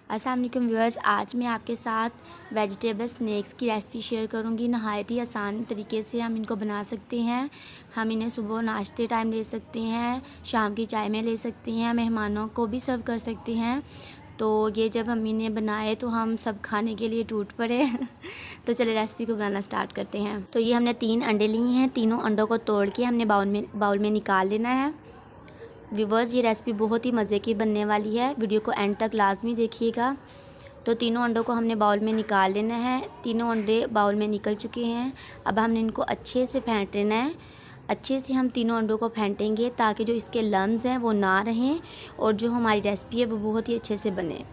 अस्सलाम वालेकुम व्यूअर्स, आज मैं आपके साथ वेजिटेबल स्नैक्स की रेसिपी शेयर करूंगी। नहायत ही आसान तरीके से हम इनको बना सकते हैं। हम इन्हें सुबह नाश्ते टाइम ले सकते हैं, शाम की चाय में ले सकते हैं, मेहमानों को भी सर्व कर सकते हैं। तो ये जब हम इन्हें बनाए तो हम सब खाने के लिए टूट पड़े। तो चलिए रेसिपी को बनाना स्टार्ट करते हैं। तो ये हमने 3 अंडे लिए हैं। तीनों अंडों को तोड़ के हमने बाउल में निकाल लेना है। व्यूवर्स, ये रेसिपी बहुत ही मज़े की बनने वाली है, वीडियो को एंड तक लाजमी देखिएगा। तो तीनों अंडों को हमने बाउल में निकाल लेना है। तीनों अंडे बाउल में निकल चुके हैं। अब हमने इनको अच्छे से फेंट लेना है। अच्छे से हम तीनों अंडों को फेंटेंगे ताकि जो इसके लम्स हैं वो ना रहें और जो हमारी रेसिपी है वो बहुत ही अच्छे से बने।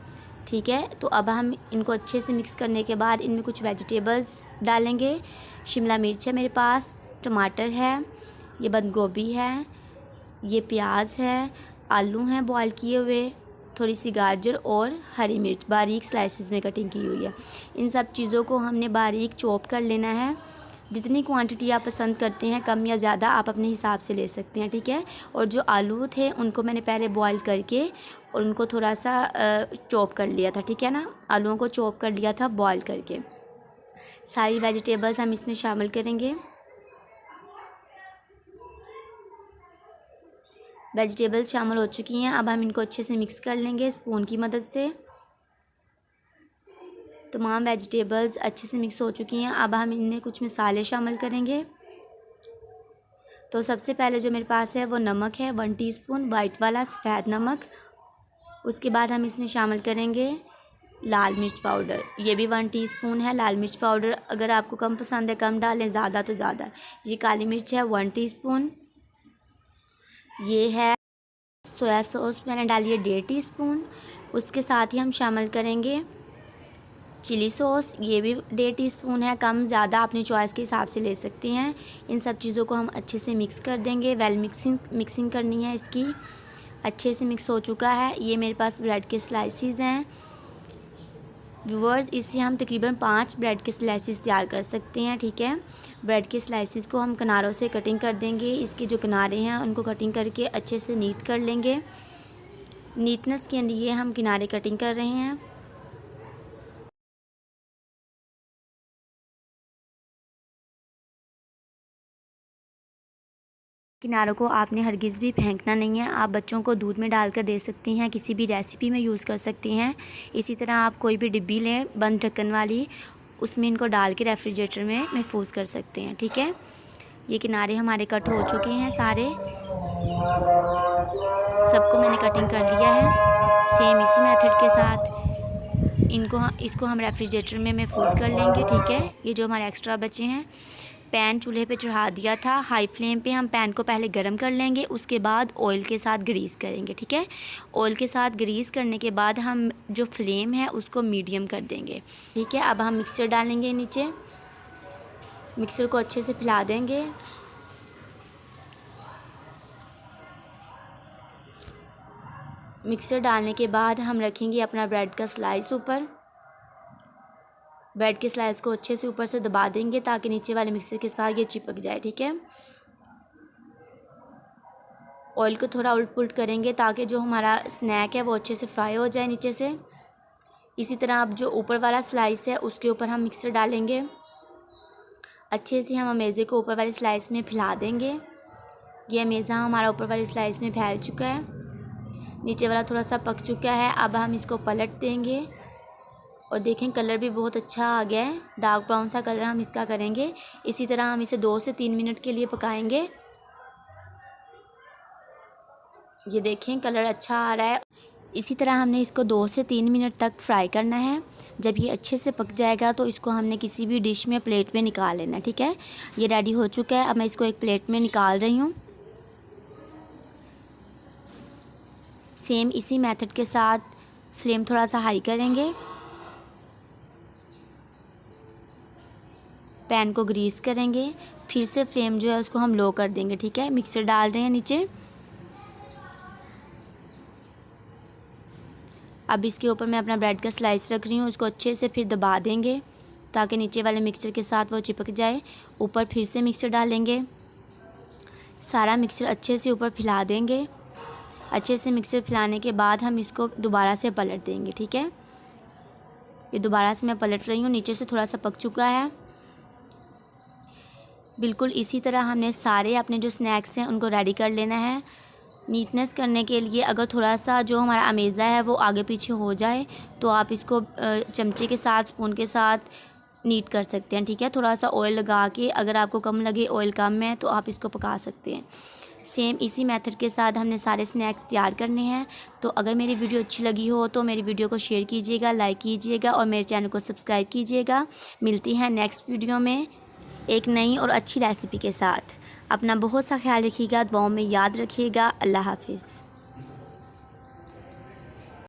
ठीक है, तो अब हम इनको अच्छे से मिक्स करने के बाद इनमें कुछ वेजिटेबल्स डालेंगे। शिमला मिर्च है मेरे पास, टमाटर है, ये बंद गोभी है, ये प्याज है, आलू हैं बॉयल किए हुए, थोड़ी सी गाजर और हरी मिर्च बारीक स्लाइसेस में कटिंग की हुई है। इन सब चीज़ों को हमने बारीक चॉप कर लेना है। जितनी क्वांटिटी आप पसंद करते हैं, कम या ज़्यादा आप अपने हिसाब से ले सकते हैं। ठीक है, और जो आलू थे उनको मैंने पहले बॉयल करके और उनको थोड़ा सा चॉप कर लिया था। ठीक है ना, आलूओं को चॉप कर लिया था बॉयल करके। सारी वेजिटेबल्स हम इसमें शामिल करेंगे। वेजिटेबल्स शामिल हो चुकी हैं। अब हम इनको अच्छे से मिक्स कर लेंगे स्पून की मदद से। तमाम वेजिटेबल्स अच्छे से मिक्स हो चुकी हैं। अब हम इनमें कुछ मसाले शामिल करेंगे। तो सबसे पहले जो मेरे पास है वो नमक है, 1 टीस्पून वाइट वाला सफ़ेद नमक। उसके बाद हम इसमें शामिल करेंगे लाल मिर्च पाउडर, ये भी 1 टीस्पून है। लाल मिर्च पाउडर अगर आपको कम पसंद है कम डालें, ज़्यादा तो ज़्यादा। ये काली मिर्च है 1 टीस्पून। ये है सोया सॉस मैंने डाली है 1.5 टीस्पून। उसके साथ ही हम शामिल करेंगे चिली सॉस, ये भी 1.5 टीस्पून है। कम ज़्यादा अपनी चॉइस के हिसाब से ले सकते हैं। इन सब चीज़ों को हम अच्छे से मिक्स कर देंगे। वेल मिक्सिंग करनी है इसकी। अच्छे से मिक्स हो चुका है। ये मेरे पास ब्रेड के स्लाइसिस हैं। व्यूअर्स, इससे हम तकरीबन 5 ब्रेड के स्लाइसिस तैयार कर सकते हैं। ठीक है, ब्रेड के स्लाइसिस को हम किनारों से कटिंग कर देंगे। इसके जो किनारे हैं उनको कटिंग करके अच्छे से नीट कर लेंगे। नीटनेस के लिए हम किनारे कटिंग कर रहे हैं। किनारों को आपने हरगिज़ भी फेंकना नहीं है। आप बच्चों को दूध में डालकर दे सकती हैं, किसी भी रेसिपी में यूज़ कर सकती हैं। इसी तरह आप कोई भी डिब्बी लें बंद ढक्कन वाली, उसमें इनको डाल के रेफ्रिजरेटर में महफूज कर सकते हैं। ठीक है, ये किनारे हमारे कट हो चुके हैं सारे, सबको मैंने कटिंग कर लिया है। सेम इसी मेथड के साथ इसको हम रेफ्रिजरेटर में महफूज कर लेंगे। ठीक है, ये जो हमारे एक्स्ट्रा बचे हैं। पैन चूल्हे पे चढ़ा दिया था, हाई फ्लेम पे हम पैन को पहले गरम कर लेंगे, उसके बाद ऑयल के साथ ग्रीस करेंगे। ठीक है, ऑयल के साथ ग्रीस करने के बाद हम जो फ्लेम है उसको मीडियम कर देंगे। ठीक है, अब हम मिक्सर डालेंगे नीचे, मिक्सर को अच्छे से फैला देंगे। मिक्सर डालने के बाद हम रखेंगे अपना ब्रेड का स्लाइस ऊपर। ब्रेड के स्लाइस को अच्छे से ऊपर से दबा देंगे ताकि नीचे वाले मिक्सर के साथ ये चिपक जाए। ठीक है, ऑयल को थोड़ा उल्ट पुल्ट करेंगे ताकि जो हमारा स्नैक है वो अच्छे से फ्राई हो जाए नीचे से। इसी तरह अब जो ऊपर वाला स्लाइस है उसके ऊपर हम मिक्सर डालेंगे। अच्छे से हम अमेज़े को ऊपर वाले स्लाइस में फैला देंगे। ये अमेज़ा हमारा ऊपर वाले स्लाइस में फैल चुका है, नीचे वाला थोड़ा सा पक चुका है। अब हम इसको पलट देंगे और देखें कलर भी बहुत अच्छा आ गया है, डार्क ब्राउन सा कलर हम इसका करेंगे। इसी तरह हम इसे 2 से 3 मिनट के लिए पकाएंगे। ये देखें कलर अच्छा आ रहा है। इसी तरह हमने इसको 2 से 3 मिनट तक फ्राई करना है। जब ये अच्छे से पक जाएगा तो इसको हमने किसी भी डिश में प्लेट में निकाल लेना है। ठीक है, ये रेडी हो चुका है। अब मैं इसको एक प्लेट में निकाल रही हूँ। सेम इसी मेथड के साथ फ्लेम थोड़ा सा हाई करेंगे, पैन को ग्रीस करेंगे, फिर से फ्लेम जो है उसको हम लो कर देंगे। ठीक है, मिक्सर डाल रहे हैं नीचे। अब इसके ऊपर मैं अपना ब्रेड का स्लाइस रख रही हूँ, उसको अच्छे से फिर दबा देंगे ताकि नीचे वाले मिक्सर के साथ वो चिपक जाए। ऊपर फिर से मिक्सर डालेंगे, सारा मिक्सर अच्छे से ऊपर फैला देंगे। अच्छे से मिक्सर फैलाने के बाद हम इसको दोबारा से पलट देंगे। ठीक है, ये दोबारा से मैं पलट रही हूँ, नीचे से थोड़ा सा पक चुका है। बिल्कुल इसी तरह हमने सारे अपने जो स्नैक्स हैं उनको रेडी कर लेना है। नीटनेस करने के लिए अगर थोड़ा सा जो हमारा अमेज़ा है वो आगे पीछे हो जाए तो आप इसको चमचे के साथ, स्पून के साथ नीट कर सकते हैं, ठीक है। थोड़ा सा ऑयल लगा के, अगर आपको कम लगे, ऑयल कम है तो आप इसको पका सकते हैं। सेम इसी मेथड के साथ हमने सारे स्नैक्स तैयार करने हैं। तो अगर मेरी वीडियो अच्छी लगी हो तो मेरी वीडियो को शेयर कीजिएगा, लाइक कीजिएगा और मेरे चैनल को सब्सक्राइब कीजिएगा। मिलती हैं नेक्स्ट वीडियो में एक नई और अच्छी रेसिपी के साथ। अपना बहुत सा ख्याल रखिएगा, दुआओं में याद रखिएगा। अल्लाह हाफिज़।